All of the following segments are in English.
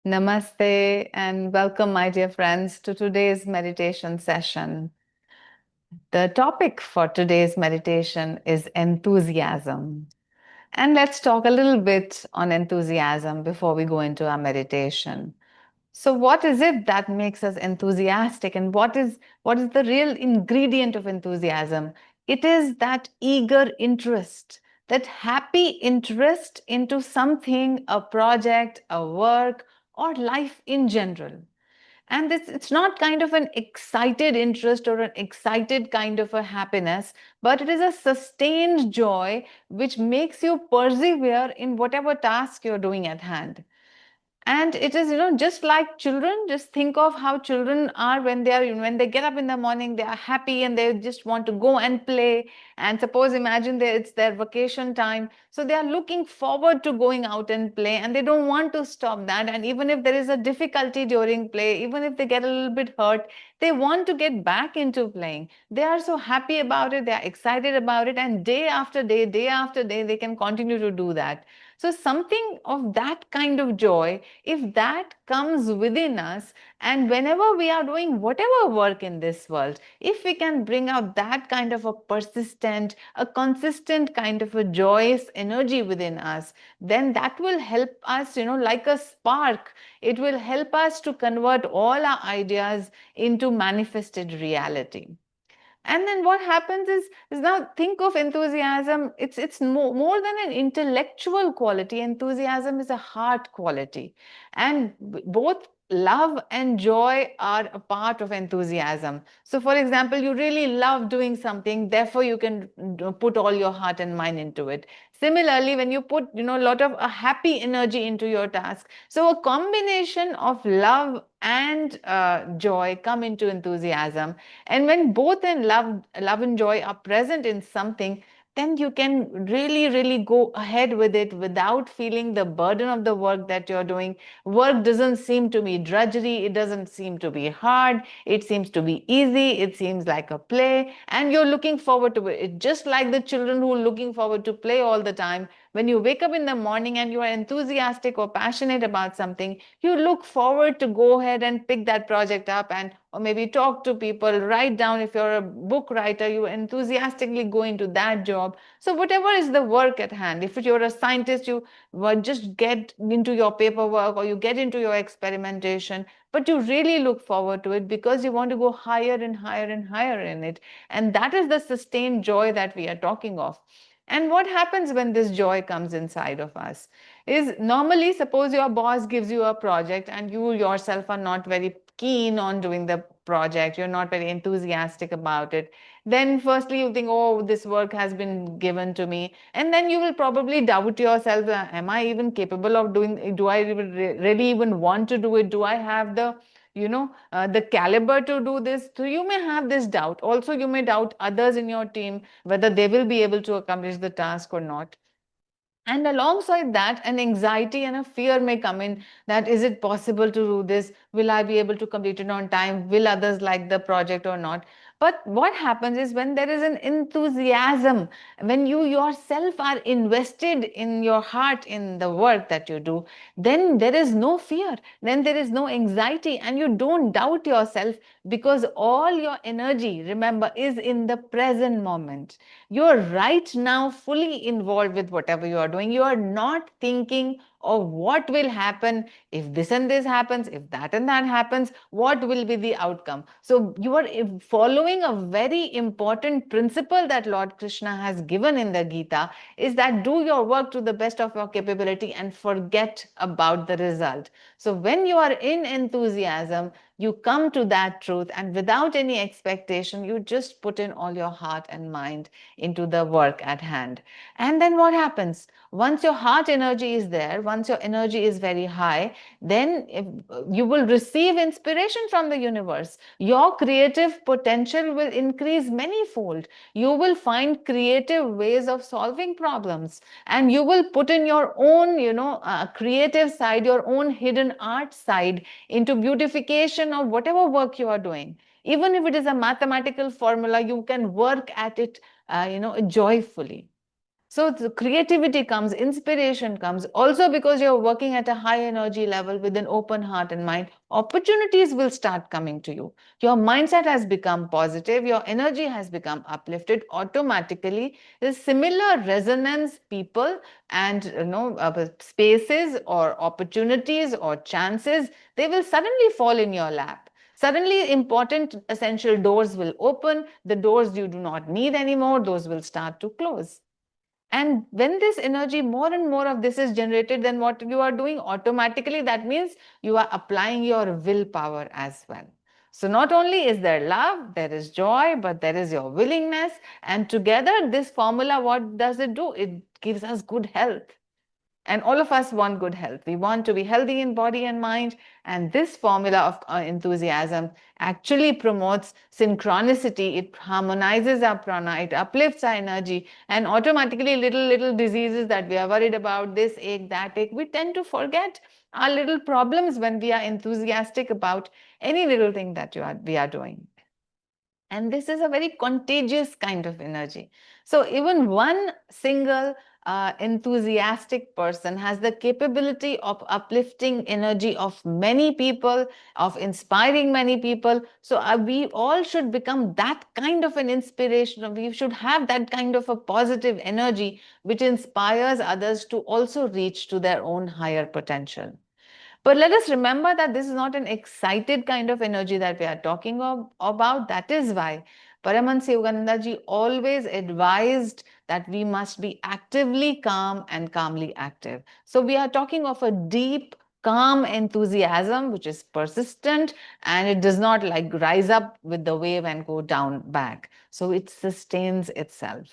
Namaste and welcome, my dear friends, to today's meditation session. The topic for today's meditation is enthusiasm. And let's talk a little bit on enthusiasm before we go into our meditation. So, what is it that makes us enthusiastic, and what is the real ingredient of enthusiasm? It is that eager interest, that happy interest into something, a project, a work, or life in general. And it's not kind of an excited interest or an excited kind of a happiness, but it is a sustained joy which makes you persevere in whatever task you're doing at hand. And it is, just like children. Just think of how children are when they get up in the morning. They are happy and they just want to go and play. And suppose, imagine that it's their vacation time, so they are looking forward to going out and play, and they don't want to stop that. And even if there is a difficulty during play, even if they get a little bit hurt, they want to get back into playing. They are so happy about it. They are excited about it, and day after day, they can continue to do that. So something of that kind of joy, if that comes within us, and whenever we are doing whatever work in this world, if we can bring out that kind of a persistent, a consistent kind of a joyous energy within us, then that will help us, like a spark. It will help us to convert all our ideas into manifested reality. And then what happens is now think of enthusiasm. It's more than an intellectual quality. Enthusiasm is a heart quality. And both love and joy are a part of enthusiasm. So for example, you really love doing something, therefore you can put all your heart and mind into it. Similarly, when you put, a lot of a happy energy into your task, so a combination of love and joy come into enthusiasm. And when both in love and joy are present in something, then you can really, really go ahead with it without feeling the burden of the work that you're doing. Work doesn't seem to be drudgery, it doesn't seem to be hard, it seems to be easy, it seems like a play, and you're looking forward to it. It's just like the children who are looking forward to play all the time. When you wake up in the morning and you are enthusiastic or passionate about something, you look forward to go ahead and pick that project up, and or maybe talk to people, write down. If you're a book writer, you enthusiastically go into that job. So whatever is the work at hand, if you're a scientist, you just get into your paperwork or you get into your experimentation, but you really look forward to it because you want to go higher and higher and higher in it. And that is the sustained joy that we are talking of. And what happens when this joy comes inside of us is, normally, suppose your boss gives you a project and you yourself are not very keen on doing the project, you're not very enthusiastic about it. Then firstly you think, oh, this work has been given to me, and then you will probably doubt yourself, am I even capable of doing it? Do I really even want to do it? Do I have the caliber to do this? So you may have this doubt. Also, you may doubt others in your team, whether they will be able to accomplish the task or not. And alongside that, an anxiety and a fear may come in, that is it possible to do this? Will I be able to complete it on time? Will others like the project or not? But what happens is, when there is an enthusiasm, when you yourself are invested in your heart in the work that you do, then there is no fear, then there is no anxiety, and you don't doubt yourself, because all your energy, remember, is in the present moment. You're right now fully involved with whatever you are doing. You are not thinking of what will happen if this and this happens, if that and that happens, what will be the outcome. So you are following a very important principle that Lord Krishna has given in the Gita, is that do your work to the best of your capability and forget about the result. So when you are in enthusiasm, you come to that truth, and without any expectation, you just put in all your heart and mind into the work at hand. And then what happens? Once your heart energy is there, once your energy is very high, then you will receive inspiration from the universe. Your creative potential will increase manyfold. You will find creative ways of solving problems, and you will put in your own, creative side, your own hidden art side into beautification of whatever work you are doing. Even if it is a mathematical formula, you can work at it joyfully. So the creativity comes, inspiration comes. Also because you're working at a high energy level with an open heart and mind, opportunities will start coming to you. Your mindset has become positive, your energy has become uplifted. Automatically, there's similar resonance people and spaces or opportunities or chances, they will suddenly fall in your lap. Suddenly, important essential doors will open. The doors you do not need anymore, those will start to close. And when this energy, more and more of this is generated, then what you are doing automatically, that means you are applying your willpower as well. So not only is there love, there is joy, but there is your willingness. And together, this formula, what does it do? It gives us good health. And all of us want good health. We want to be healthy in body and mind. And this formula of enthusiasm actually promotes synchronicity. It harmonizes our prana, it uplifts our energy, and automatically little diseases that we are worried about, this ache, that ache, we tend to forget our little problems when we are enthusiastic about any little thing that we are doing. And this is a very contagious kind of energy. So even one single enthusiastic person has the capability of uplifting energy of many people, of inspiring many people. So we all should become that kind of an inspiration. We should have that kind of a positive energy which inspires others to also reach to their own higher potential. But let us remember that this is not an excited kind of energy that we are talking about. That is why Paramahansa Yogananda ji always advised that we must be actively calm and calmly active. So we are talking of a deep, calm enthusiasm which is persistent, and it does not like rise up with the wave and go down back. So it sustains itself.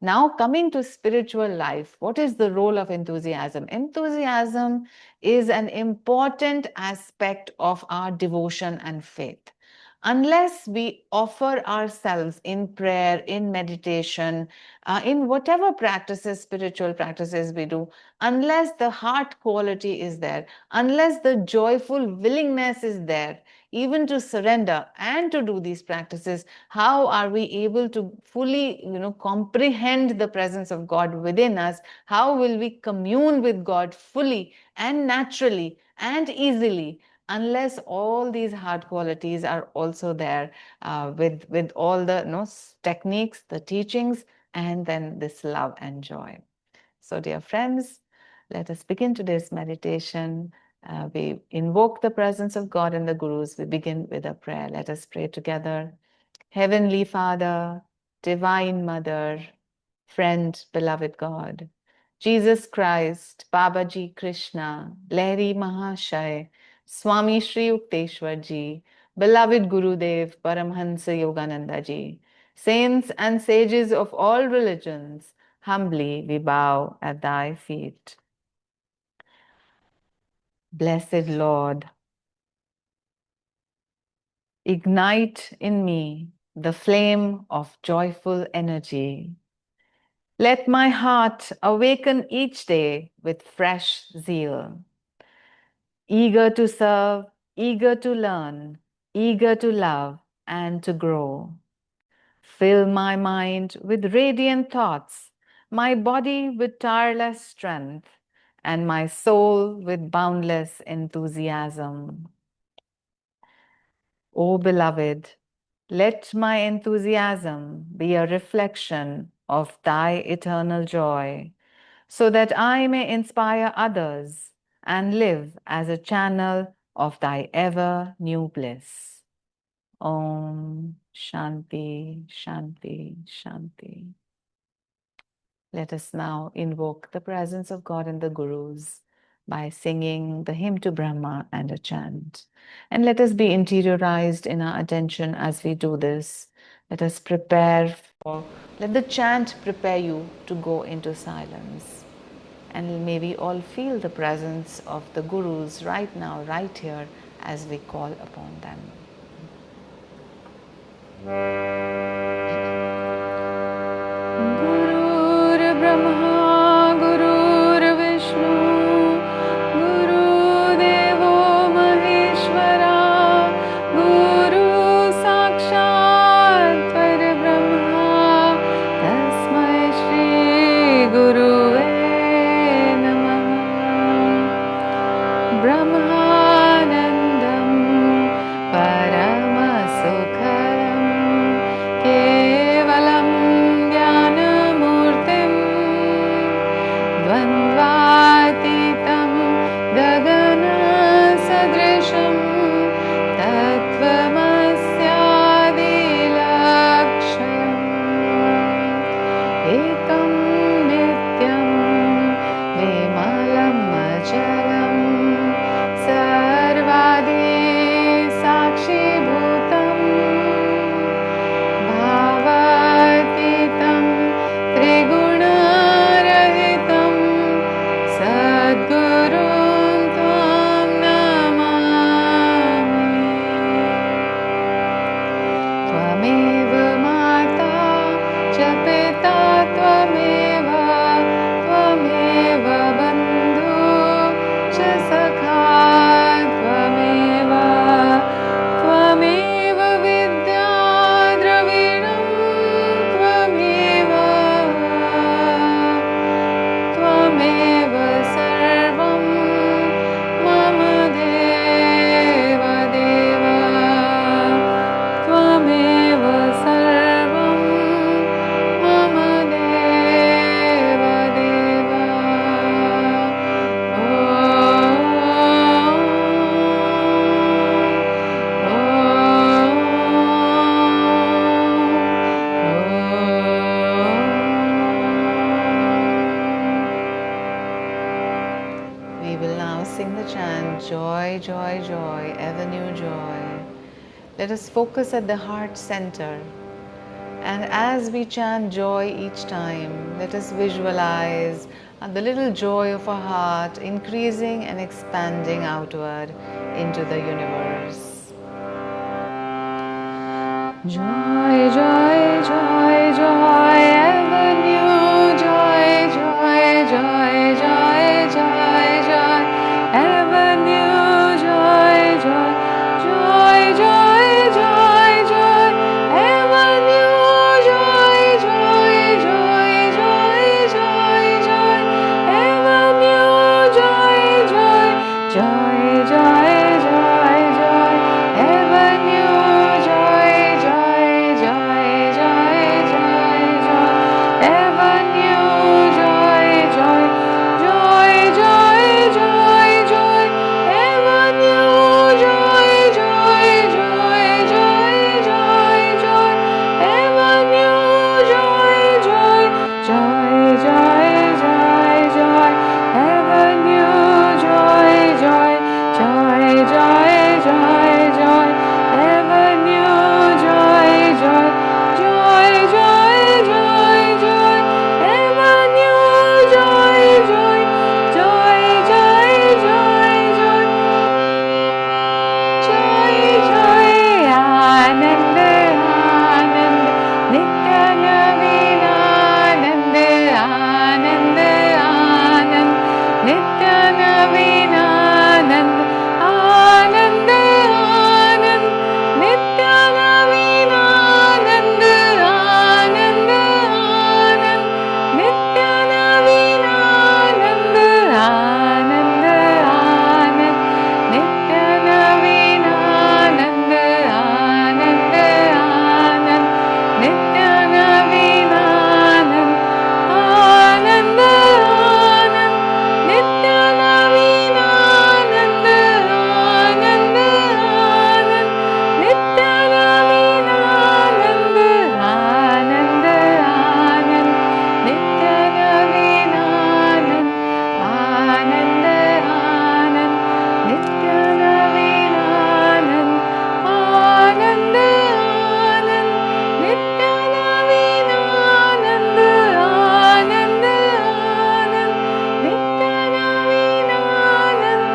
Now, coming to spiritual life, what is the role of enthusiasm? Enthusiasm is an important aspect of our devotion and faith. Unless we offer ourselves in prayer, in meditation, in whatever practices, spiritual practices we do, unless the heart quality is there, unless the joyful willingness is there, even to surrender and to do these practices, how are we able to fully, comprehend the presence of God within us? How will we commune with God fully and naturally and easily, unless all these hard qualities are also there with all the techniques, the teachings, and then this love and joy. So, dear friends, let us begin today's meditation. We invoke the presence of God and the Gurus. We begin with a prayer. Let us pray together. Heavenly Father, Divine Mother, friend, beloved God, Jesus Christ, Babaji Krishna, Lahiri Mahashaya, Swami Shri Yukteswar Ji, beloved Gurudev, Paramhansa Yogananda Ji, saints and sages of all religions, humbly we bow at thy feet. Blessed Lord, ignite in me the flame of joyful energy. Let my heart awaken each day with fresh zeal, eager to serve, eager to learn, eager to love and to grow. Fill my mind with radiant thoughts, my body with tireless strength, and my soul with boundless enthusiasm. O beloved, let my enthusiasm be a reflection of thy eternal joy, so that I may inspire others and live as a channel of thy ever new bliss. Om Shanti, Shanti, Shanti. Let us now invoke the presence of God and the Gurus by singing the hymn to Brahma and a chant. And let us be interiorized in our attention as we do this. Let us prepare let the chant prepare you to go into silence. And may we all feel the presence of the Gurus right now, right here, as we call upon them. Gurur Brahma, Gurur Vishnu, Guru Devo Maheshwara, Guru Sakshat Parabrahma, Tasmai Shri त्वमेव माता च पिता त्वमेव त्वमेव बन्धु च सखा त्वमेव त्वमेव विद्या द्रविणं त्वमेव त्वमेव सर्वं मम देव देव त्वमेव सर्वं मम देव देव We will now sing the chant, joy, joy, joy, ever new joy. Let us focus at the heart center. And as we chant joy each time, let us visualize the little joy of our heart increasing and expanding outward into the universe. Joy, joy, joy, joy, ever new joy, joy, joy, joy, joy, joy, ever new joy, joy, joy, joy, joy, joy, ever new joy, joy, joy, joy, joy, joy, ever new joy, joy, joy, joy, joy, joy, ever new joy, joy, joy, joy, joy, joy, ever new joy, joy, joy, joy, joy, joy, ever new joy, joy, joy, joy, joy, joy, ever new joy, joy, joy, joy, joy, joy, ever new joy, joy, joy, joy, joy, joy, ever new joy, joy, joy, joy, joy, joy, ever new joy, joy, joy, joy, joy, joy, joy, joy, Anand Anand नित्य नवीन आनंद आनंद आनंद नित्य नवीन आनंद आनंद आनंद नित्य नवीन आनंद आनंद आनंद नित्य नवीन आनंद आनंद आनंद नित्य नवीन आनंद आनंद आनंद नित्य नवीन आनंद आनंद आनंद नित्य नवीन आनंद आनंद आनंद नित्य नवीन आनंद आनंद आनंद नित्य नवीन आनंद आनंद आनंद नित्य नवीन आनंद आनंद आनंद नित्य नवीन आनंद आनंद आनंद नित्य नवीन आनंद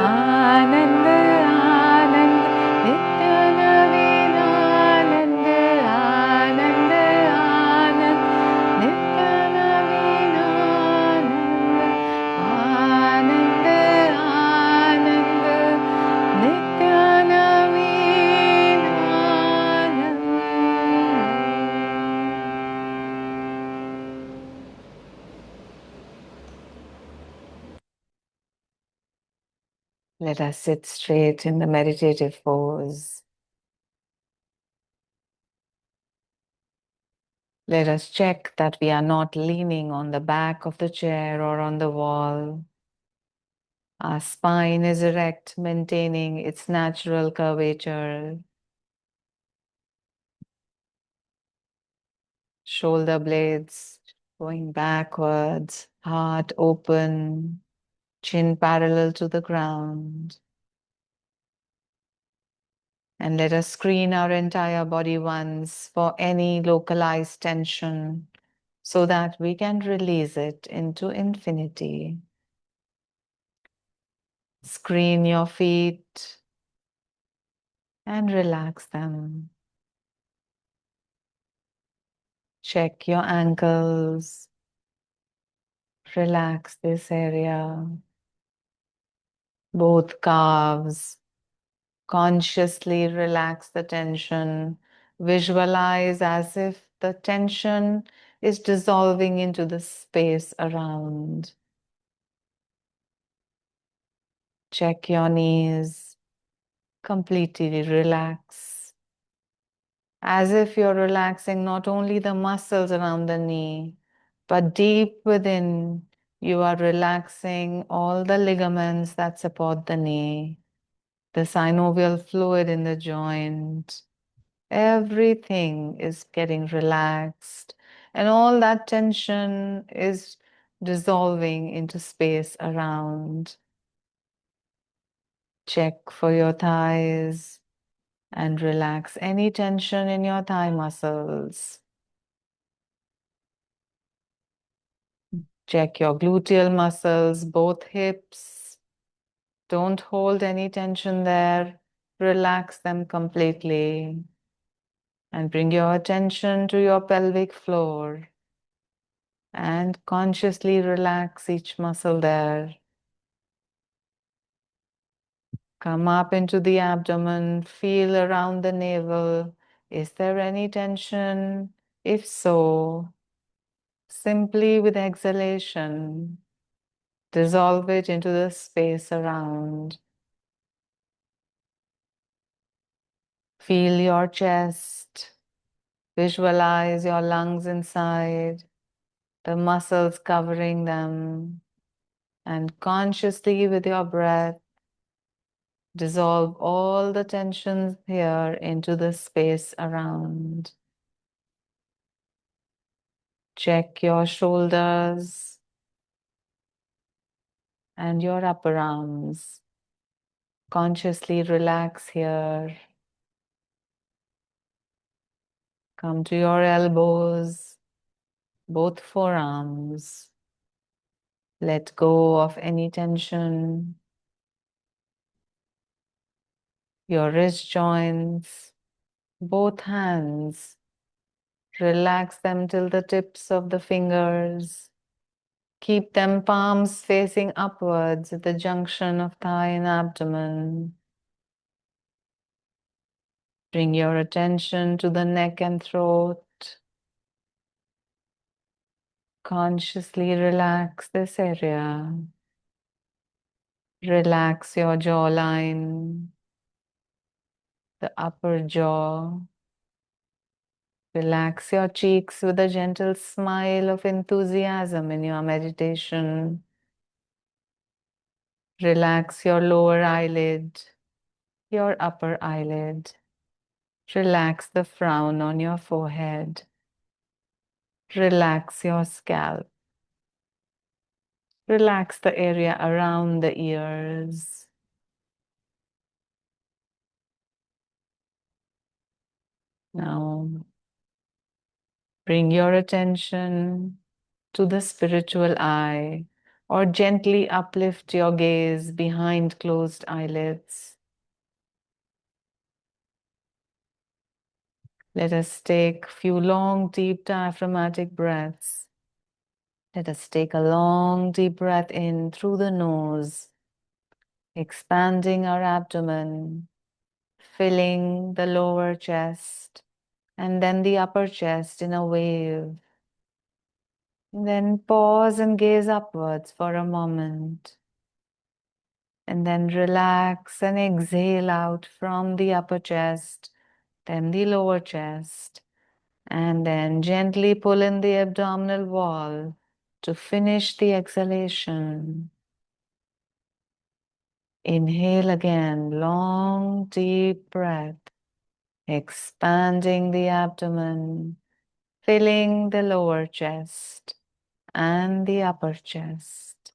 आनंद आनंद नित्य नवीन आनंद आनंद आनंद नित्य नवीन आनंद आनंद आनंद नित्य नवीन आनंद. Let us sit straight in the meditative pose. Let us check that we are not leaning on the back of the chair or on the wall. Our spine is erect, maintaining its natural curvature. Shoulder blades going backwards, heart open, chin parallel to the ground. And let us screen our entire body once for any localized tension so that we can release it into infinity. Screen your feet and relax them. Check your ankles. Relax this area. Both calves. Consciously relax the tension. Visualize as if the tension is dissolving into the space around. Check your knees. Completely relax. As if you're relaxing not only the muscles around the knee, but deep within, you are relaxing all the ligaments that support the knee, the synovial fluid in the joint. Everything is getting relaxed, and all that tension is dissolving into space around. Check for your thighs and relax any tension in your thigh muscles. Check your gluteal muscles, both hips. Don't hold any tension there. Relax them completely. And bring your attention to your pelvic floor. And consciously relax each muscle there. Come up into the abdomen, feel around the navel. Is there any tension? If so, simply with exhalation, dissolve it into the space around. Feel your chest. Visualize your lungs inside, the muscles covering them, and consciously with your breath, dissolve all the tensions here into the space around. Check your shoulders and your upper arms. Consciously relax here. Come to your elbows, both forearms. Let go of any tension. Your wrist joints, both hands. Relax them till the tips of the fingers. Keep them palms facing upwards at the junction of thigh and abdomen. Bring your attention to the neck and throat. Consciously relax this area. Relax your jawline, the upper jaw. Relax your cheeks with a gentle smile of enthusiasm in your meditation. Relax your lower eyelid, your upper eyelid. Relax the frown on your forehead. Relax your scalp. Relax the area around the ears. Now, bring your attention to the spiritual eye, or gently uplift your gaze behind closed eyelids. Let us take a few long, deep diaphragmatic breaths. Let us take a long, deep breath in through the nose, expanding our abdomen, filling the lower chest, and then the upper chest in a wave. Then pause and gaze upwards for a moment. And then relax and exhale out from the upper chest, then the lower chest, and then gently pull in the abdominal wall to finish the exhalation. Inhale again, long, deep breath, expanding the abdomen, filling the lower chest and the upper chest.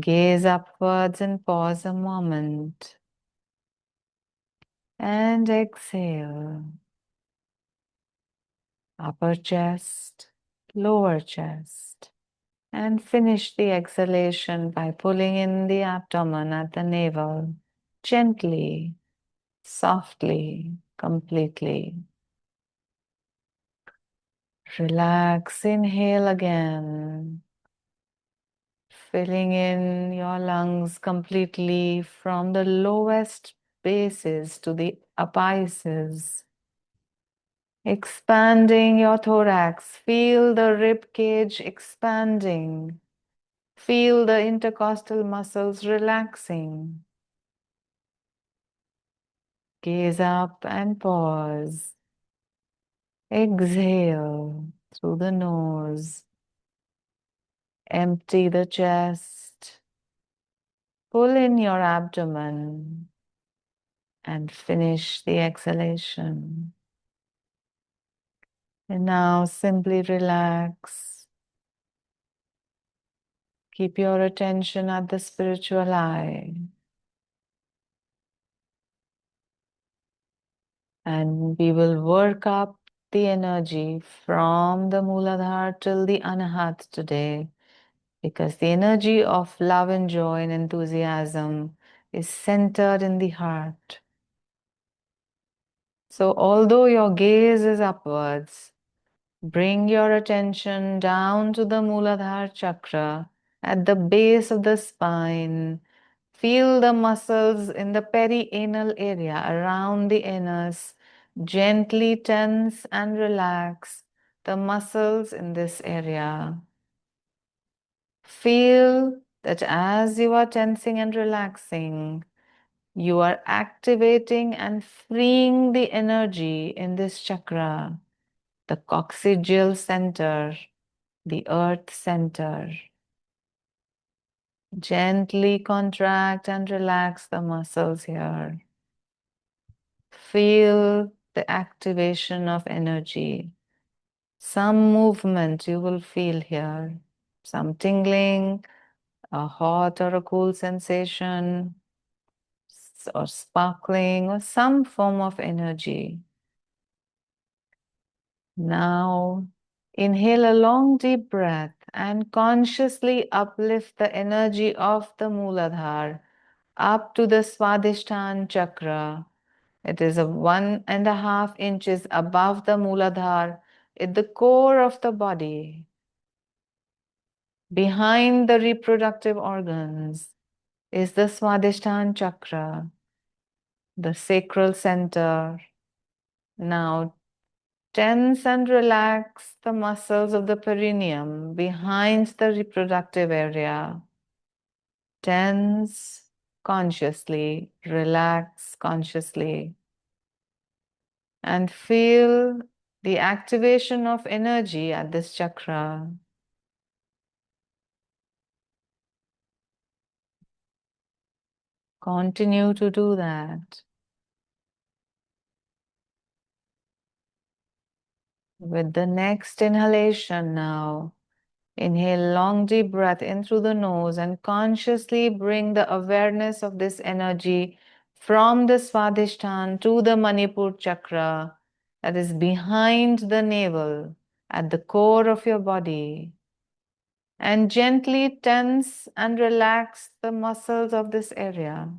Gaze upwards and pause a moment. And exhale. Upper chest, lower chest. And finish the exhalation by pulling in the abdomen at the navel, gently, softly, completely. Relax, inhale again, filling in your lungs completely from the lowest bases to the apices. Expanding your thorax, feel the rib cage expanding. Feel the intercostal muscles relaxing. Gaze up and pause. Exhale through the nose. Empty the chest. Pull in your abdomen and finish the exhalation. And now simply relax. Keep your attention at the spiritual eye. And we will work up the energy from the Mooladhara till the Anahat today, because the energy of love and joy and enthusiasm is centered in the heart. So although your gaze is upwards, bring your attention down to the Mooladhara chakra at the base of the spine. Feel the muscles in the perianal area around the anus. Gently tense and relax the muscles in this area. Feel that as you are tensing and relaxing, you are activating and freeing the energy in this chakra, the coccygeal center, the earth center. Gently contract and relax the muscles here. Feel the activation of energy. Some movement you will feel here, some tingling, a hot or a cool sensation, or sparkling, or some form of energy. Now, inhale a long deep breath and consciously uplift the energy of the Mooladhara up to the Swadhisthana chakra. It is a 1.5 inches above the Mooladhara at the core of the body, behind the reproductive organs, is the Swadhisthana chakra, the sacral center. Now tense and relax the muscles of the perineum behind the reproductive area. Tense consciously, relax consciously, and feel the activation of energy at this chakra. Continue to do that. With the next inhalation now, inhale long deep breath in through the nose and consciously bring the awareness of this energy from the Swadhisthana to the Manipur chakra that is behind the navel at the core of your body. And gently tense and relax the muscles of this area.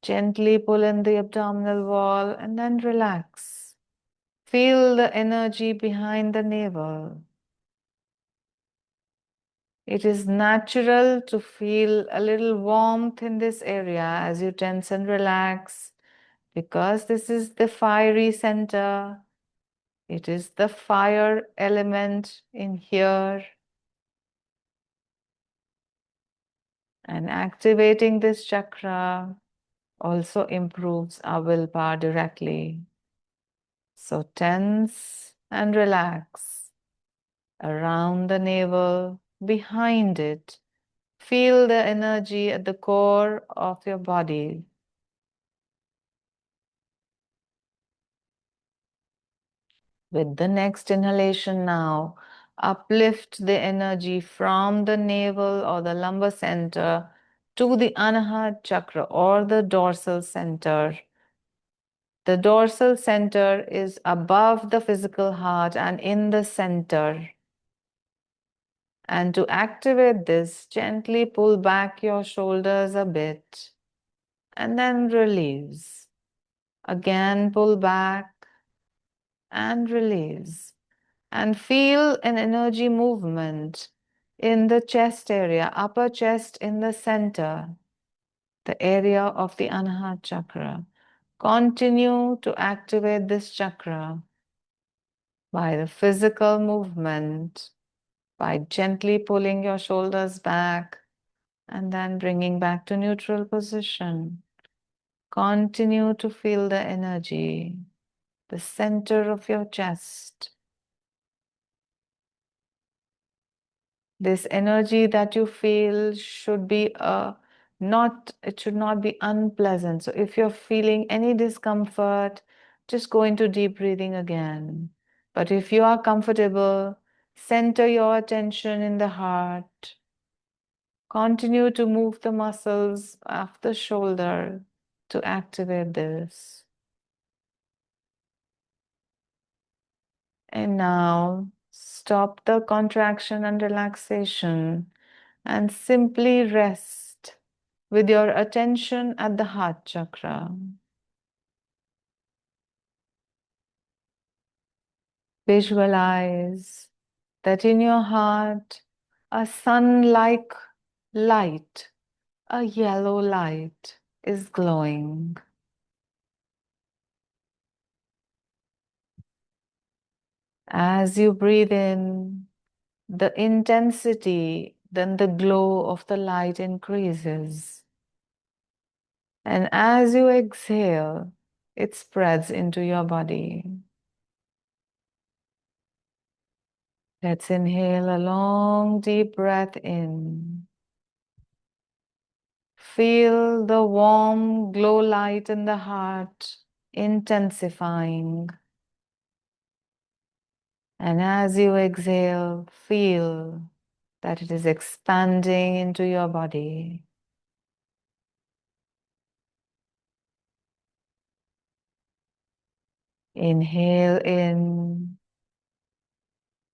Gently pull in the abdominal wall and then relax. Feel the energy behind the navel. It is natural to feel a little warmth in this area as you tense and relax, because this is the fiery center. It is the fire element in here. And activating this chakra also improves our willpower directly. So tense and relax around the navel, behind it. Feel the energy at the core of your body. With the next inhalation now, uplift the energy from the navel or the lumbar center to the Anahata chakra or the dorsal center. The dorsal center is above the physical heart and in the center. And to activate this, gently pull back your shoulders a bit and then release. Again, pull back and release. and feel an energy movement in the chest area, upper chest in the center, the area of the Anahata chakra. Continue to activate this chakra by the physical movement, by gently pulling your shoulders back and then bringing back to neutral position. Continue to feel the energy, the center of your chest. This energy that you feel should be it should not be unpleasant. So if you're feeling any discomfort, just go into deep breathing again. But if you are comfortable, center your attention in the heart. Continue to move the muscles of the shoulder to activate this. And now stop the contraction and relaxation and simply rest with your attention at the heart chakra. Visualize that in your heart, a sun-like light, a yellow light is glowing. As you breathe in, the intensity, then the glow of the light increases. And as you exhale, it spreads into your body. Let's inhale a long, deep breath in. Feel the warm glow light in the heart intensifying. And as you exhale, feel that it is expanding into your body. Inhale in.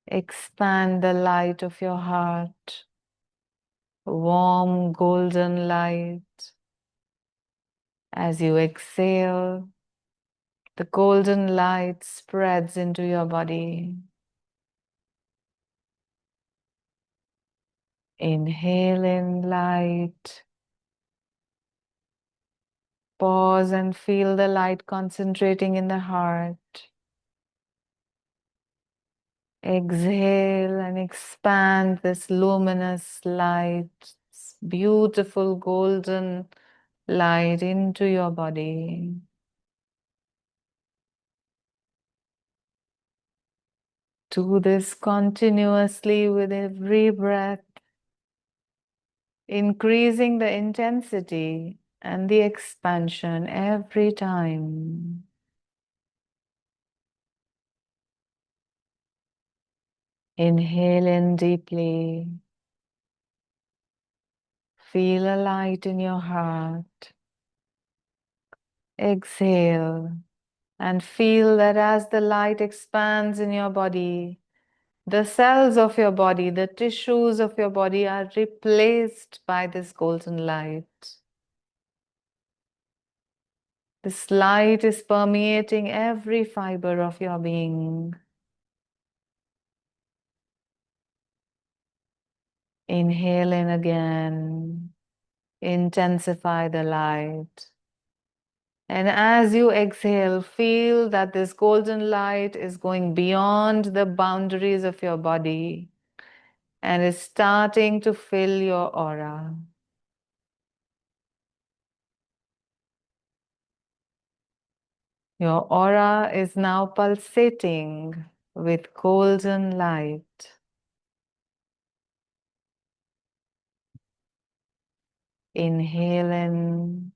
Expand the light of your heart. Warm golden light. As you exhale, the golden light spreads into your body. Inhale in light. Pause and feel the light concentrating in the heart. Exhale and expand this luminous light, this beautiful golden light into your body. Do this continuously with every breath, increasing the intensity and the expansion every time. Inhale in deeply. Feel a light in your heart. Exhale and feel that as the light expands in your body, the cells of your body, the tissues of your body are replaced by this golden light. This light is permeating every fiber of your being. Inhale in again. Intensify the light. And as you exhale, feel that this golden light is going beyond the boundaries of your body and is starting to fill your aura. Your aura is now pulsating with golden light. Inhale in.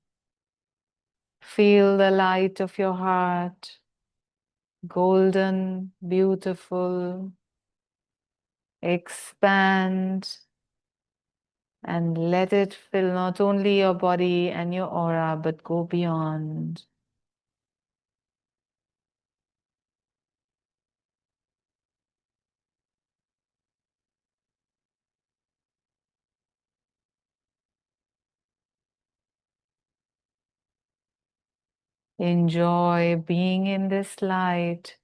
Feel the light of your heart. Golden, beautiful. Expand and let it fill not only your body and your aura, but go beyond. Enjoy being in this light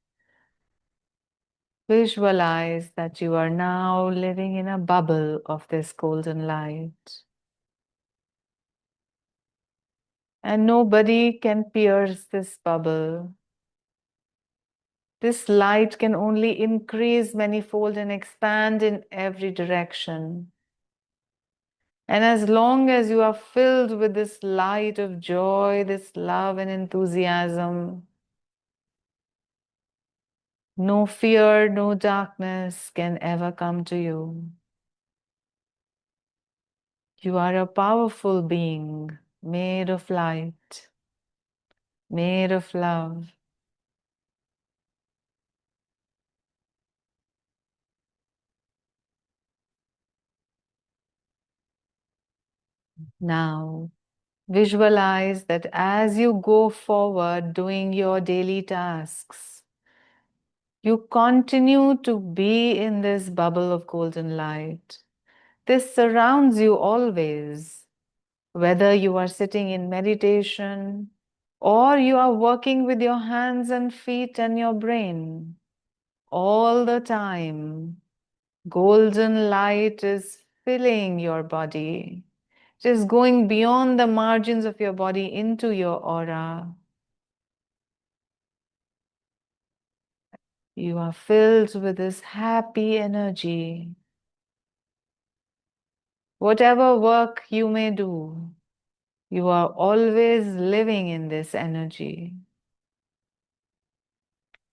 Visualize that you are now living in a bubble of this golden light. And nobody can pierce this bubble. This light can only increase manifold and expand in every direction. And as long as you are filled with this light of joy, this love and enthusiasm, no fear, no darkness can ever come to you. You are a powerful being, made of light, made of love. Now, visualize that as you go forward doing your daily tasks, you continue to be in this bubble of golden light. This surrounds you always, whether you are sitting in meditation or you are working with your hands and feet and your brain. All the time, golden light is filling your body. It is going beyond the margins of your body into your aura. You are filled with this happy energy. Whatever work you may do, you are always living in this energy.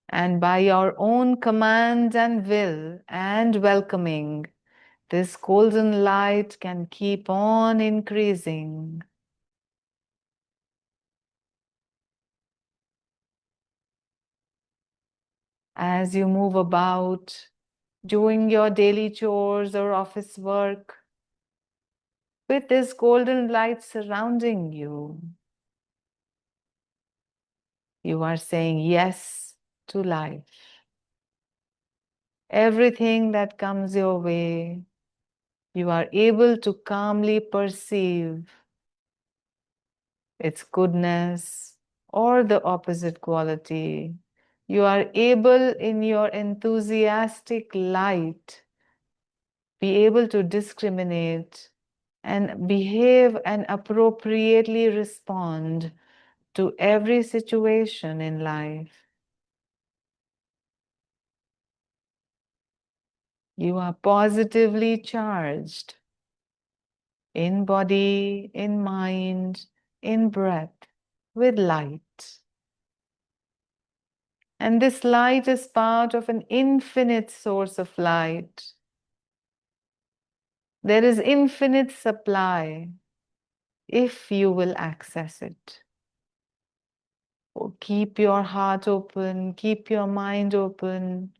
And by your own command and will and welcoming, this golden light can keep on increasing. As you move about, doing your daily chores or office work, with this golden light surrounding you, you are saying yes to life. Everything that comes your way, you are able to calmly perceive its goodness or the opposite quality. You are able in your enthusiastic light be able to discriminate and behave and appropriately respond to every situation in life. You are positively charged in body, in mind, in breath, with light. And this light is part of an infinite source of light. There is infinite supply if you will access it. Keep your heart open, keep your mind open,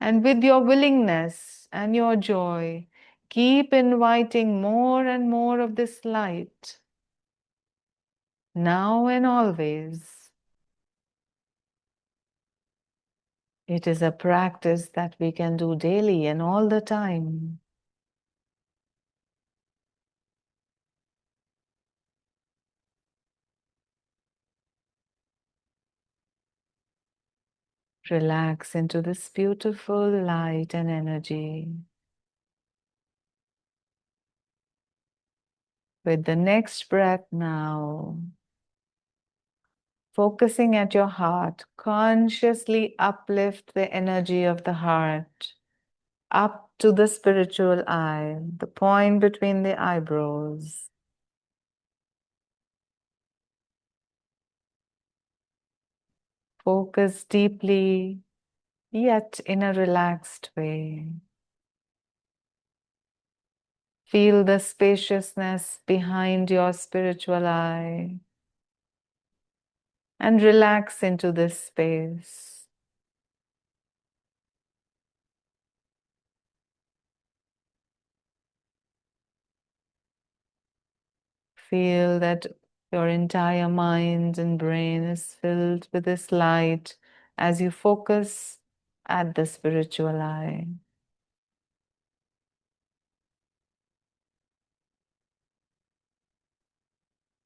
and with your willingness and your joy, keep inviting more and more of this light, now and always. It is a practice that we can do daily and all the time. Relax into this beautiful light and energy. With the next breath now, focusing at your heart, consciously uplift the energy of the heart up to the spiritual eye, the point between the eyebrows. Focus deeply, yet in a relaxed way. Feel the spaciousness behind your spiritual eye and relax into this space. Feel that your entire mind and brain is filled with this light as you focus at the spiritual eye.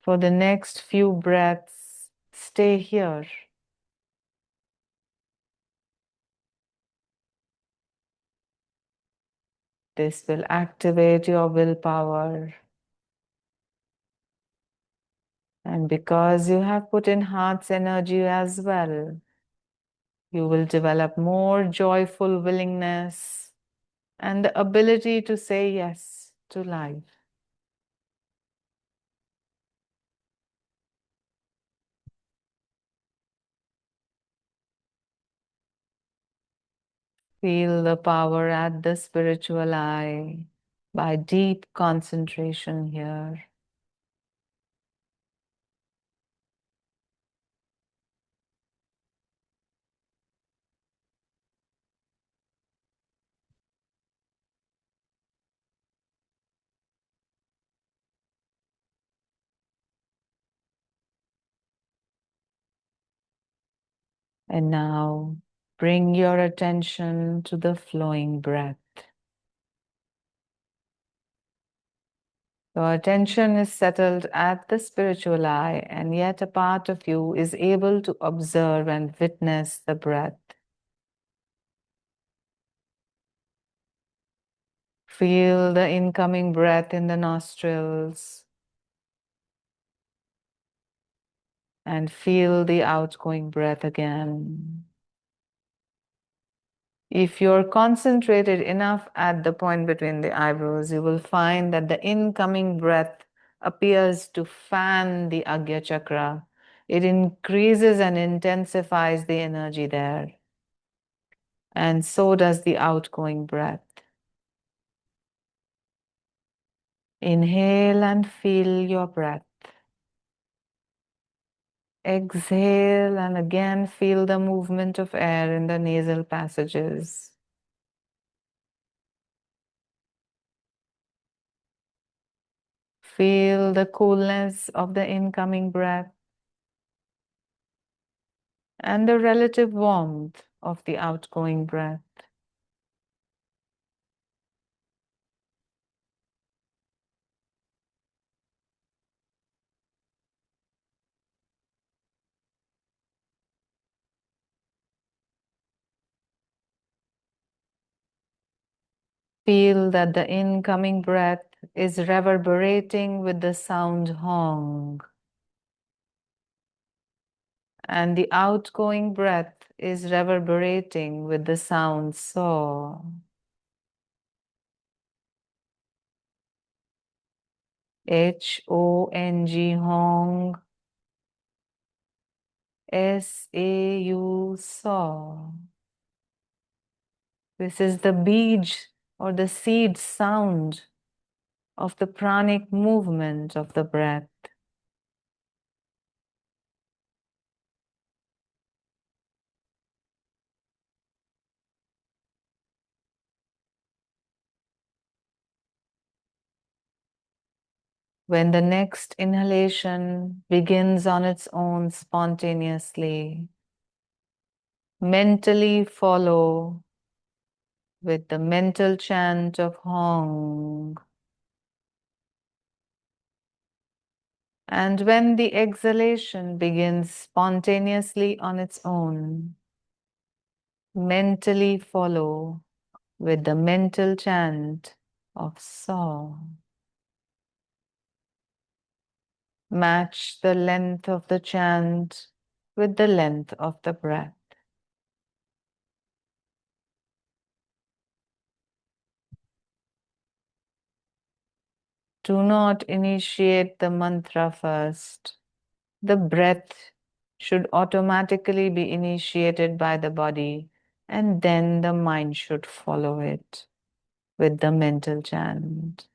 For the next few breaths, stay here. This will activate your willpower. And because you have put in heart's energy as well, you will develop more joyful willingness and the ability to say yes to life. Feel the power at the spiritual eye by deep concentration here. And now bring your attention to the flowing breath. Your attention is settled at the spiritual eye, and yet a part of you is able to observe and witness the breath. Feel the incoming breath in the nostrils and feel the outgoing breath again. If you're concentrated enough at the point between the eyebrows, you will find that the incoming breath appears to fan the Agya Chakra. It increases and intensifies the energy there. And so does the outgoing breath. Inhale and feel your breath. Exhale and again feel the movement of air in the nasal passages. Feel the coolness of the incoming breath and the relative warmth of the outgoing breath. Feel that the incoming breath is reverberating with the sound Hong, and the outgoing breath is reverberating with the sound So. H-O-N-G, Hong. S-A-U, Saw. This is the bij or the seed sound of the pranic movement of the breath. When the next inhalation begins on its own spontaneously, mentally follow with the mental chant of Hong. And when the exhalation begins spontaneously on its own, mentally follow with the mental chant of Saw. Match the length of the chant with the length of the breath. Do not initiate the mantra first. The breath should automatically be initiated by the body, and then the mind should follow it with the mental chant.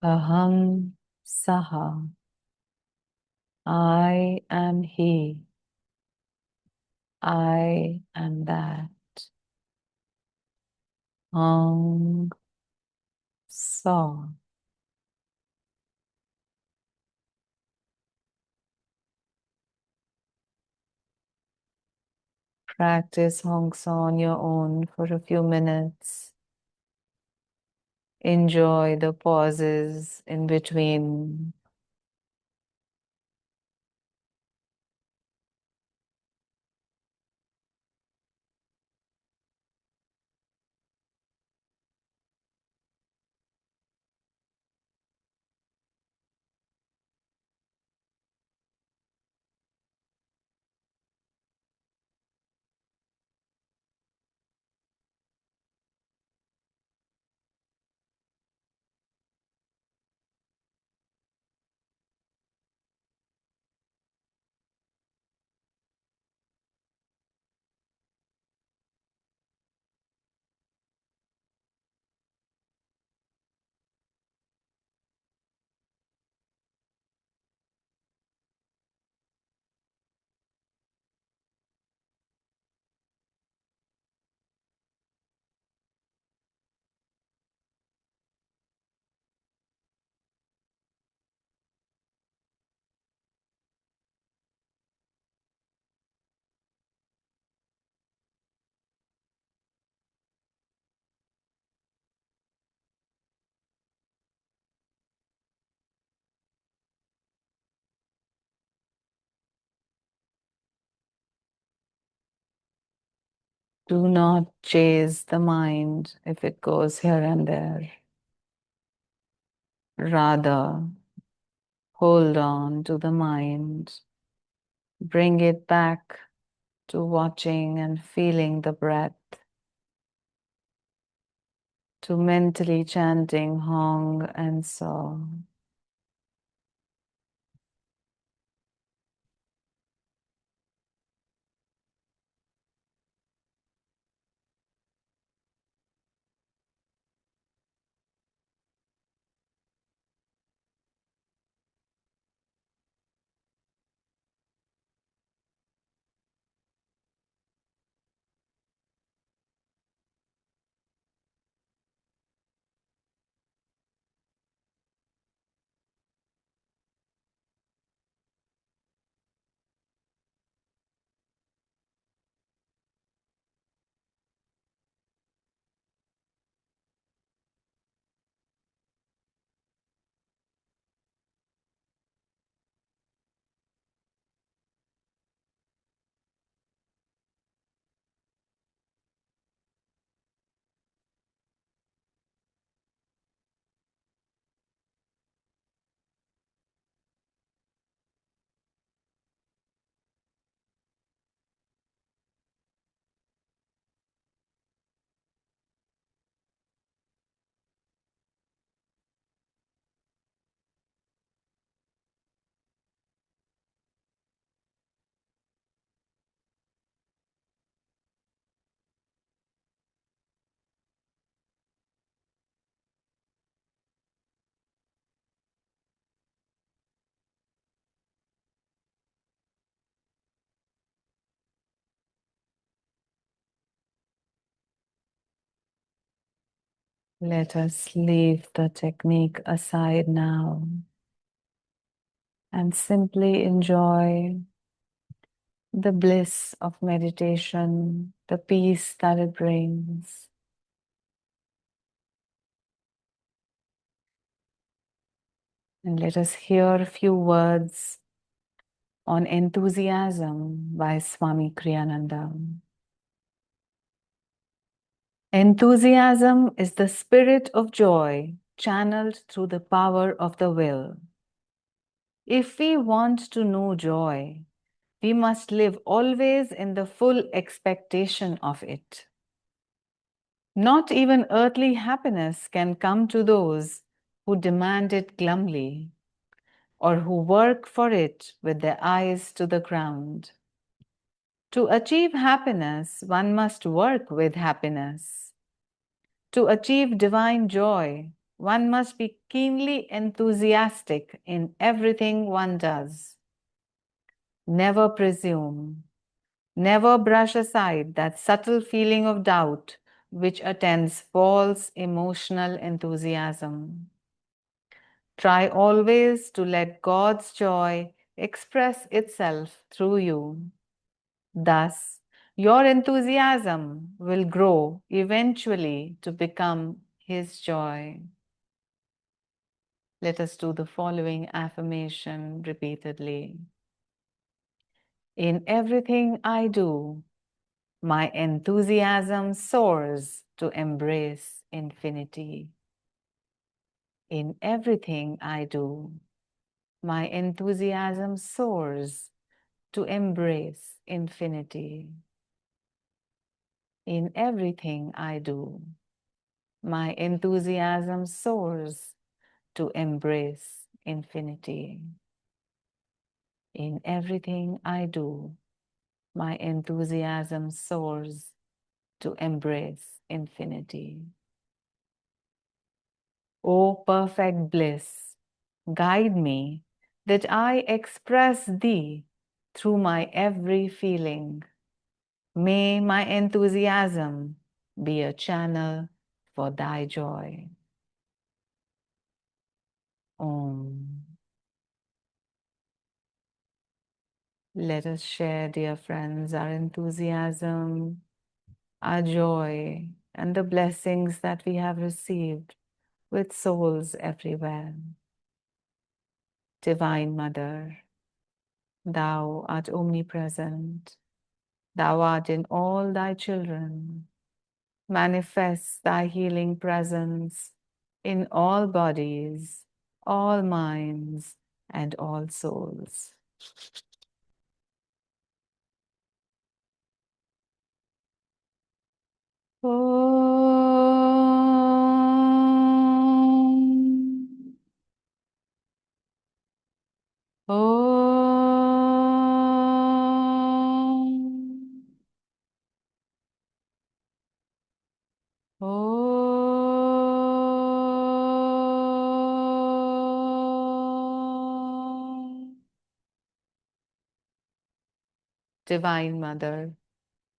Aham Saha. I am He. I am that. Hong Saw. Practice Hong Saw on your own for a few minutes. Enjoy the pauses in between. Do not chase the mind if it goes here and there. Rather, hold on to the mind. Bring it back to watching and feeling the breath, to mentally chanting Hong and Saw. Let us leave the technique aside now and simply enjoy the bliss of meditation, the peace that it brings. And let us hear a few words on enthusiasm by Swami Kriyananda. Enthusiasm is the spirit of joy channeled through the power of the will. If we want to know joy, we must live always in the full expectation of it. Not even earthly happiness can come to those who demand it glumly or who work for it with their eyes to the ground. To achieve happiness, one must work with happiness. To achieve divine joy, one must be keenly enthusiastic in everything one does. Never presume, never brush aside that subtle feeling of doubt which attends false emotional enthusiasm. Try always to let God's joy express itself through you. Thus, your enthusiasm will grow eventually to become His joy. Let us do the following affirmation repeatedly. In everything I do, my enthusiasm soars to embrace infinity. In everything I do, my enthusiasm soars to embrace infinity. In everything I do, my enthusiasm soars to embrace infinity. In everything I do, my enthusiasm soars to embrace infinity. O perfect bliss, guide me that I express Thee through my every feeling. May my enthusiasm be a channel for Thy joy. Om. Let us share, dear friends, our enthusiasm, our joy, and the blessings that we have received with souls everywhere. Divine Mother, Thou art omnipresent. Thou art in all Thy children. Manifest Thy healing presence in all bodies, all minds, and all souls. Om. Om. Om. Divine Mother,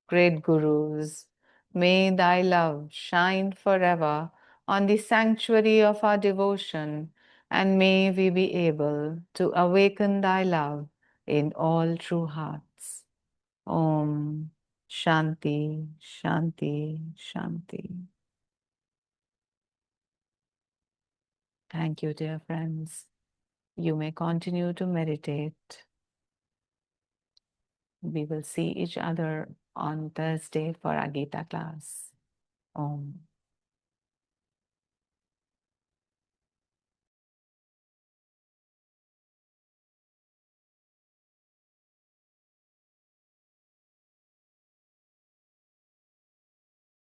great Gurus, may Thy love shine forever on the sanctuary of our devotion, and may we be able to awaken Thy love in all true hearts. Om Shanti, Shanti, Shanti. Thank you, dear friends. You may continue to meditate. We will see each other on Thursday for our Gita class. Om.